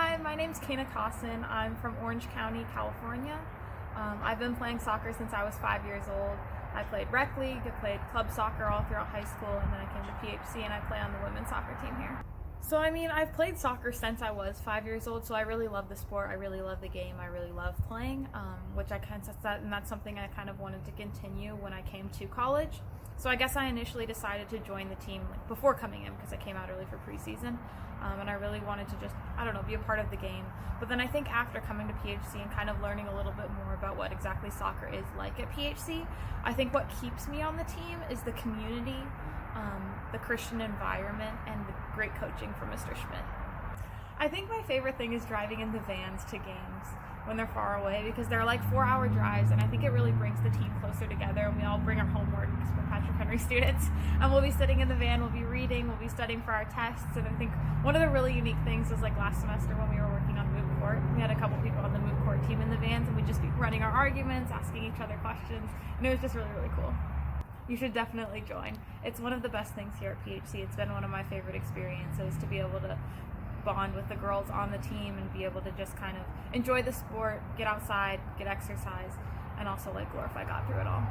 Hi, my name's Cana Cossin. I'm from Orange County, California. I've been playing soccer since I was 5 years old. I played rec league, I played club soccer all throughout high school, and then I came to PHC and I play on the women's soccer team here. So I've played soccer since I was 5 years old, so I really love the sport, I really love the game, I really love playing, which I kind of set, and that's something I kind of wanted to continue when I came to college. So I guess I initially decided to join the team before coming in because I came out early for preseason, and I really wanted to just, be a part of the game. But then I think after coming to PHC and kind of learning a little bit more about what exactly soccer is like at PHC, I think what keeps me on the team is the community, the Christian environment, and the great coaching from Mr. Schmidt. I think my favorite thing is driving in the vans to games when they're far away, because they're like 4-hour drives, and I think it really brings the team closer together, and we all bring our homework because we're Patrick Henry students, and we'll be sitting in the van, we'll be reading, we'll be studying for our tests. And I think one of the really unique things was like last semester when we were working on moot court, we had a couple people on the moot court team in the vans, and we'd just be running our arguments, asking each other questions, and it was just really, really cool. You should definitely join. It's one of the best things here at PHC. It's been one of my favorite experiences to be able to bond with the girls on the team and be able to just kind of enjoy the sport, get outside, get exercise, and also glorify God through it all.